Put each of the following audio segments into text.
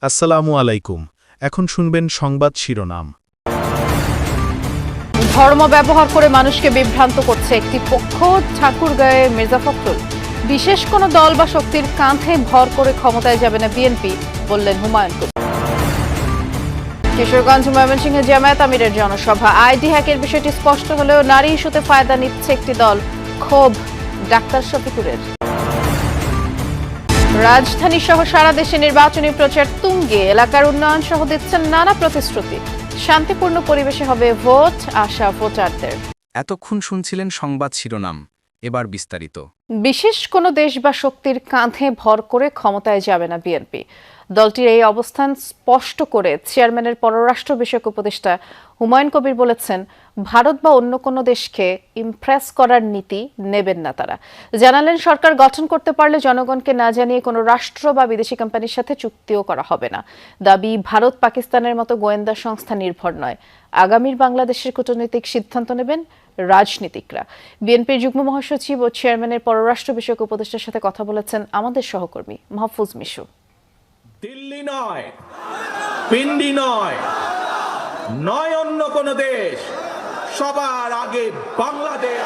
আসসালামু আলাইকুম। এখন শুনবেন সংবাদ শিরোনাম। ধর্ম ব্যবহার করে মানুষকে বিভ্রান্ত করছে একটি পক্ষ, ঠাকুরগাঁয়ে মির্জা ফখরুল। বিশেষ কোনো দল বা শক্তির কাঁধে ভর করে ক্ষমতায় যাবে না বিএনপি, বললেন হুমায়ুন কবির। কিশোরগঞ্জ ময়মনসিংহে জামায়াত আমিরের জনসভা। আইডি হ্যাকের বিষয়টি স্পষ্ট হলেও নারী ইস্যুতে ফায়দা নিচ্ছে একটি দল, ক্ষোভ ডাক্তার শফিকুরের। রাজধানী সহ সারা দেশে নির্বাচনী প্রচার তুঙ্গে, এলাকার উন্নয়ন সহ দিচ্ছেন নানা প্রতিশ্রুতি। শান্তিপূর্ণ পরিবেশে হবে ভোট, আশা ভোটারদের। এতক্ষণ শুনছিলেন সংবাদ শিরোনাম, এবার বিস্তারিত। বিশেষ কোনো দেশ বা শক্তির কাঁধে ভর করে ক্ষমতায় যাবে না বিএনপি। দলটির এই অবস্থান স্পষ্ট করে চেয়ারম্যানের পররাষ্ট্র বিষয়ক উপদেষ্টা হুমায়ুন কবির বলেছেন, ভারত বা অন্য কোনো দেশকে ইমপ্রেস করার নীতি নেবেন না তারা। জানালেন, সরকার গঠন করতে পারলে জনগণকে না জানিয়ে কোনো রাষ্ট্র বা বিদেশি কোম্পানির সাথে চুক্তিও করা হবে না। দাবি, ভারত পাকিস্তানের মতো গোয়েন্দা সংস্থা নির্ভর নয়, আগামীর বাংলাদেশের কূটনৈতিক সিদ্ধান্ত নেবেন রাজনীতিকরা। বিএনপির যুগ্ম মহাসচিব ও চেয়ারম্যানের পররাষ্ট্র বিষয়ক উপদেষ্টার সাথে কথা বলেছেন আমাদের সহকর্মী মাহফুজ মিশু। দিল্লি নয়, পিন্ডি নয়, নয় অন্য কোন দেশ, সবার আগে বাংলাদেশ।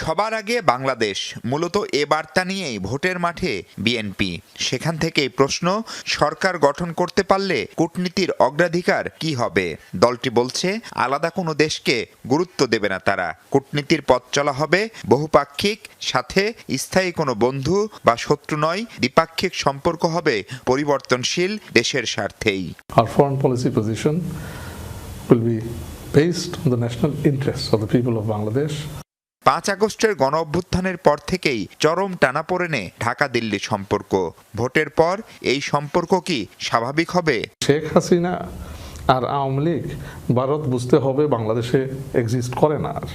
সবার আগে বাংলাদেশ, মূলত এ বার্তা নিয়েই ভোটের মাঠে বিএনপি। সেখান থেকেই প্রশ্ন, সরকার গঠন করতে পারলে কূটনীতির অগ্রাধিকার কি হবে? দলটি বলছে, আলাদা কোনো দেশকে গুরুত্ব দেবে না তারা। কূটনীতির পথ চলা হবে বহুপাক্ষিক, সাথে স্থায়ী কোনো বন্ধু বা শত্রু নয়, দ্বিপাক্ষিক সম্পর্ক হবে পরিবর্তনশীল দেশের স্বার্থেই। Our foreign policy position will be based on the national interests of the people of Bangladesh. 5 আগস্টের গণ অভ্যুত্থানের পর থেকেই চরম টানাপোড়েনে ঢাকা দিল্লি সম্পর্ক। ভোটের পর এই সম্পর্ক কি স্বাভাবিক হবে? শেখ হাসিনা আর আওয়ামী লীগ ভারত বুঝতে হবে বাংলাদেশে এক্সিস্ট করে না। আর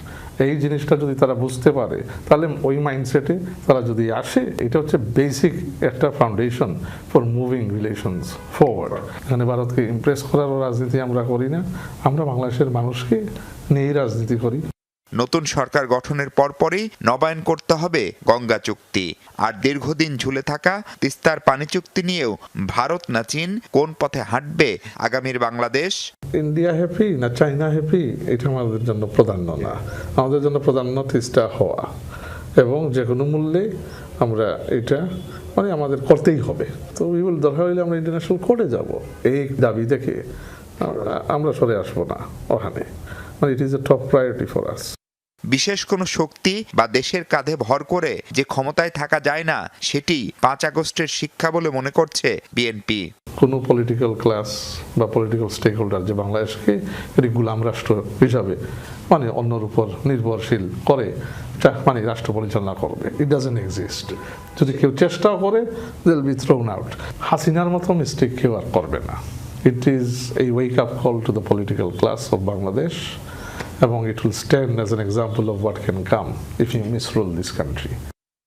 এই জিনিসটা যদি তারা বুঝতে পারে, তাহলে ওই মাইন্ডসেটে তারা যদি আসে, এটা হচ্ছে বেসিক একটা foundation for moving relations forward. এখানে ভারতকে ইমপ্রেস করার রাজনীতি আমরা করি না, আমরা বাংলাদেশের মানুষকে নিয়েই রাজনীতি করি। নতুন সরকার গঠনের পরপরই নবায়ন করতে হবে গঙ্গা চুক্তি। আর দীর্ঘদিন ঝুলে থাকা তিস্তার পানি চুক্তি নিয়েও ভারত না চীন কোন পথে হাঁটবে আগামীর বাংলাদেশ? ইন্ডিয়া হ্যাপি না চায়না হ্যাপি, এটা আমাদের জন্য প্রাধান্য না। আমাদের জন্য প্রাধান্য তিস্তা হওয়া, এবং যে কোনো মূল্যে আমরা এটা আমাদের করতেই হবে। তো দরকার হইলে আমরা ইন্টারন্যাশনাল কোর্টে যাব, এই দাবি দেখে আমরা সরে আসবো না ওখানে। It is a top priority for us. বিশেষ কোনো শক্তি বা দেশের কাঁধে ভর করে যে ক্ষমতায় থাকা যায় না, সেটি 5 আগস্টের শিক্ষা বলে মনে করছে বিএনপি। কোনো পলিটিক্যাল ক্লাস বা পলিটিক্যাল স্টেক হোল্ডার যে বাংলাদেশকে একটি গোলাম রাষ্ট্র হিসাবে অন্যর উপর নির্ভরশীল করে রাষ্ট্র পরিচালনা করবে, ইট ডাজন্ট এক্সিস্ট। যদি কেউ চেষ্টাও করে, they will be thrown out. হাসিনার মতো মিস্টেক কেউ আর করবে না। It is a wake-up call to the political class of Bangladesh, এবং it will stand as an example of what can come if you misrule this country.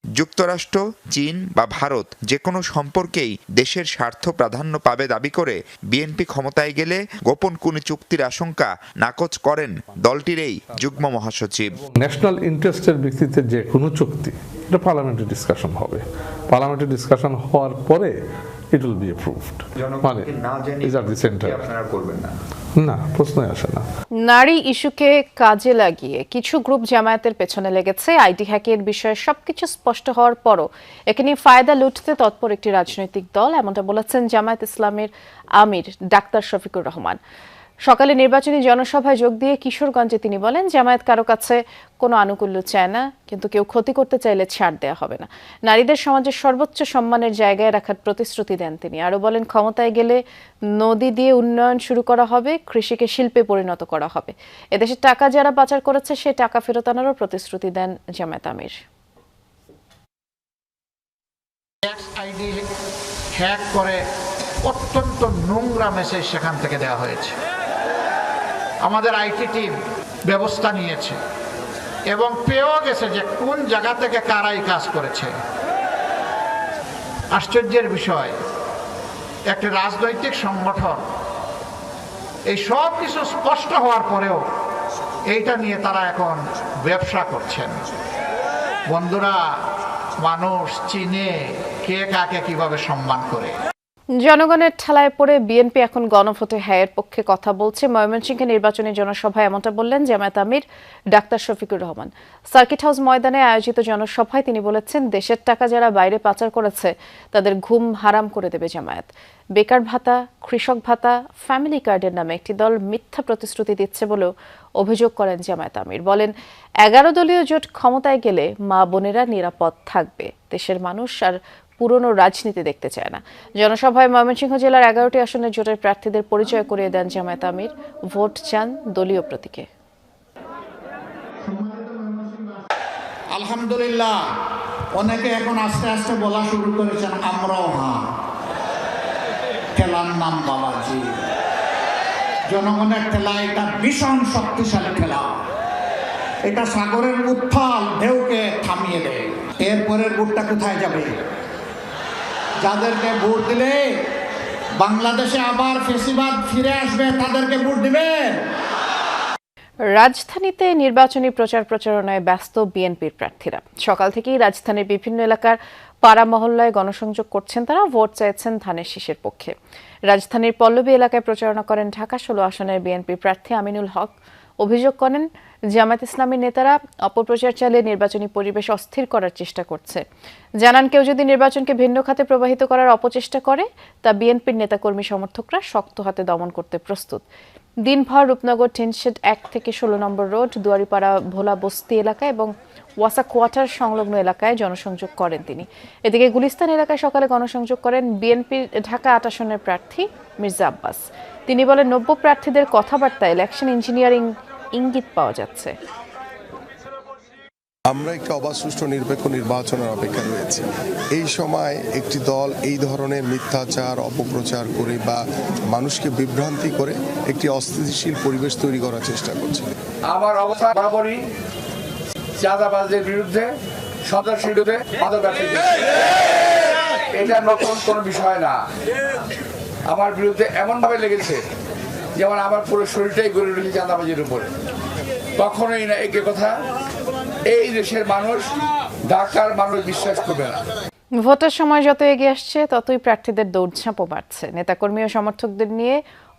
যুক্তরাষ্ট্র, চীন বা ভারত যে কোনো সম্পর্কেই দেশের স্বার্থ প্রাধান্য পাবে দাবি করে বিএনপি ক্ষমতায় গেলে গোপন কোনো চুক্তির আশঙ্কা নাকচ করেন দলটির এই যুগ্ম মহাসচিব। ন্যাশনাল ইন্টারেস্টের ভিত্তিতে যে কোনো চুক্তি, এটা পার্লামেন্টে ডিসকাশন হবে। পার্লামেন্টে ডিসকাশন হওয়ার পরে it will be approved. Is at the center. না, প্রশ্নই আসে না। নারী ইস্যুকে কাজে লাগিয়ে কিছু গ্রুপ জামায়াতের পেছনে লেগেছে। আইডি হ্যাকের বিষয়ে সবকিছু স্পষ্ট হওয়ার পরও একে নিয়ে ফায়দা লুটতে তৎপর একটি রাজনৈতিক দল, এমনটা বলেছেন জামায়াত ইসলামের আমির ডাক্তার শফিকুর রহমান। সকালে নির্বাচনী জনসভায় যোগ দিয়ে কিশোরগঞ্জে তিনি বলেন, জামায়াত কারো কাছে কোনো আনুকূল্য চায় না, কিন্তু কেউ ক্ষতি করতে চাইলে ছাড় দেওয়া হবে না। নারীদের সমাজের সর্বোচ্চ সম্মানের জায়গায় রাখার প্রতিশ্রুতি দেন তিনি। আরও বলেন, ক্ষমতায় গেলে নদী দিয়ে উন্নয়ন শুরু করা হবে, কৃষিকে শিল্পে পরিণত করা হবে। এদেশে টাকা যারা পাচার করেছে সেই টাকা ফেরত আনারও প্রতিশ্রুতি দেন জামায়াত আমির। হ্যাক করে অত্যন্ত নোংরা মেসেজ সেখান থেকে দেওয়া হয়েছে। আমাদের আইটি টিম ব্যবস্থা নিয়েছে এবং পেয়েও গেছে যে কোন জায়গা থেকে কারাই কাজ করেছে। আশ্চর্যের বিষয়, একটি রাজনৈতিক সংগঠন এই সব কিছু স্পষ্ট হওয়ার পরেও এইটা নিয়ে তারা এখন ব্যবসা করছেন। বন্ধুরা, মানুষ চিনে কে কাকে কিভাবে সম্মান করে। জনগণের ঠেলায় পড়ে বিএনপি এখন গণভোটে হ্যায়ের পক্ষে কথা বলছে। ময়মনসিংহে নির্বাচনী জনসভায় এমনটা বললেন জামায়াত আমির doctor Shafiqur Rahman. Circuit house ময়দানে আয়োজিত জনসভায় তিনি বলেছেন, দেশের টাকা যারা বাইরে পাচার করেছে তাদের ঘুম হারাম করে দেবে জামায়াত। বেকার ভাতা, কৃষক ভাতা, ফ্যামিলি কার্ডের নামে একটি দল মিথ্যা প্রতিশ্রুতি দিচ্ছে বলেও অভিযোগ করেন জামায়াত আমির। বলেন, 11 দলীয় জোট ক্ষমতায় গেলে মা বোনেরা নিরাপদ থাকবে। দেশের মানুষ আর পুরনো রাজনীতি দেখতে চায় না। জনসভায় ময়মনসিংহ জেলার 11টি আসনের জোটের প্রার্থীদের পরিচয় করিয়ে দেন জামায়াত আমির। ভোট চান দলীয় প্রতীকে। আলহামদুলিল্লাহ, অনেকে এখন আস্তে আস্তে বলা শুরু করেছেন আমরাও হ্যাঁ। খেলার নাম বাবাজি। জনগণের খেলা এটা ভীষণ শক্তিশালী খেলা। এটা সাগরের উত্থাল ঢেউকে থামিয়ে দেয়। এরপরের ভোটটা কোথায় যাবে? যাদেরকে ভোট দিলে বাংলাদেশে আবার ফেসিবাদ ফিরে আসবে তাদেরকে ভোট দিবেন। রাজধানীতে নির্বাচনী প্রচারণায় ব্যস্ত বিএনপির প্রার্থীরা। সকাল থেকেই রাজধানীর বিভিন্ন এলাকার পাড়া মহল্লায় গণসংযোগ করছেন তারা। ভোট চাইছেন ধানের শীষের পক্ষে। রাজধানীর পল্লবী এলাকায় প্রচারণা করেন ঢাকা 16 আসনের বিএনপি প্রার্থী আমিনুল হক। অভিযোগ করেন, জামায়াত ইসলামীর নেতারা অপপ্রচার চালিয়ে নির্বাচনী পরিবেশ অস্থির করার চেষ্টা করছে। জানান, কেউ যদি নির্বাচনকে ভিন্ন খাতে প্রবাহিত করার অপচেষ্টা করে তা বিএনপির নেতাকর্মী সমর্থকরা শক্ত হাতে দমন করতে প্রস্তুত। দিনভর রূপনগর টিনশেড 1 থেকে 16 নম্বর রোড, দুয়ারিপাড়া ভোলা বস্তি এলাকা এবং ওয়াসা কোয়ার্টার সংলগ্ন এলাকায় জনসংযোগ করেন তিনি। এদিকে গুলিস্তান এলাকায় সকালে গণসংযোগ করেন বিএনপির ঢাকা 8 আসনের প্রার্থী মির্জা আব্বাস। তিনি বলেন, নব্য প্রার্থীদের কথাবার্তায় ইলেকশন ইঞ্জিনিয়ারিং ইঙ্গিত পাওয়া যাচ্ছে। আমরা একটি অবাধ, সুষ্ঠু, নিরপেক্ষ নির্বাচনের অপেক্ষা রয়েছে। এই সময় একটি দল এই ধরনের মিথ্যাচার, অপপ্রচার করে বা মানুষকে বিভ্রান্তি করে একটি অস্থিতিশীল পরিবেশ তৈরি করার চেষ্টা করছে। আমার অবস্থা বরাবরই চাঁদাবাজদের বিরুদ্ধে, সন্ত্রাসীর বিরুদ্ধে, মাদকাসীর বিরুদ্ধে। এটা নতুন কোনো বিষয় না। আমার বিরুদ্ধে এমনভাবে লেগেছে যেমন আমার পুরো শরীরটাই গড়ে উঠেছে চাঁদাবাজির উপরে। কখনোই না এই কথা এই দেশের মানুষ, ঢাকার মানুষ বিশ্বাস করবে না। ভোটের সময় যত এগিয়ে আসছে ততই প্রার্থীদের দৌড়ঝাঁপও বাড়ছে। নেতাকর্মী ও সমর্থকদের নিয়ে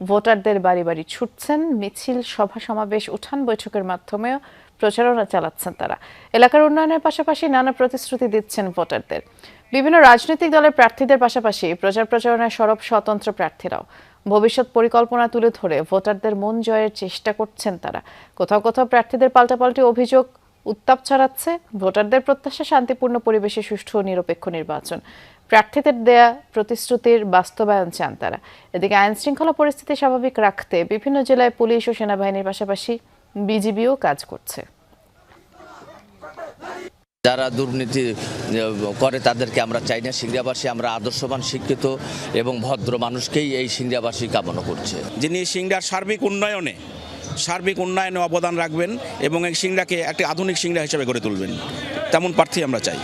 ভোটারদের বাড়ি বাড়ি ছুটছেন। মিছিল, সভা সমাবেশ, উঠান বৈঠকের মাধ্যমেও প্রচারণা চালাচ্ছেন তারা। এলাকার উন্নয়নের পাশাপাশি নানা প্রতিশ্রুতি দিচ্ছেন ভোটারদের। বিভিন্ন রাজনৈতিক দলের প্রার্থীদের পাশাপাশি প্রচারণায় সরব স্বতন্ত্র প্রার্থীরাও ভবিষ্যৎ পরিকল্পনা তুলে ধরে ভোটারদের মন জয়ের চেষ্টা করছেন তারা। কোথাও কোথাও প্রার্থীদের পাল্টাপাল্টি অভিযোগ উত্তাপ ছড়াচ্ছে। ভোটারদের প্রত্যাশা শান্তিপূর্ণ পরিবেশে সুষ্ঠু ও নিরপেক্ষ নির্বাচন। প্রার্থীদের দেয়া প্রতিশ্রুতির বাস্তবায়ন চান তারা। এদিকে আইন শৃঙ্খলা পরিস্থিতি স্বাভাবিক রাখতে বিভিন্ন জেলায় পুলিশ ও সেনাবাহিনীর পাশাপাশি বিজিবিও কাজ করছে। যারা দুর্নীতি করে তাদেরকে আমরা চাই না। সিংড়াবাসী আমরা আদর্শবান, শিক্ষিত এবং ভদ্র মানুষকেই এই সিংড়াবাসী কামনা করছে। যিনি সিংড়ার সার্বিক উন্নয়নে অবদান রাখবেন এবং এই সিংড়াকে একটি আধুনিক সিংড়া হিসেবে গড়ে তুলবেন, তেমন প্রার্থী আমরা চাই।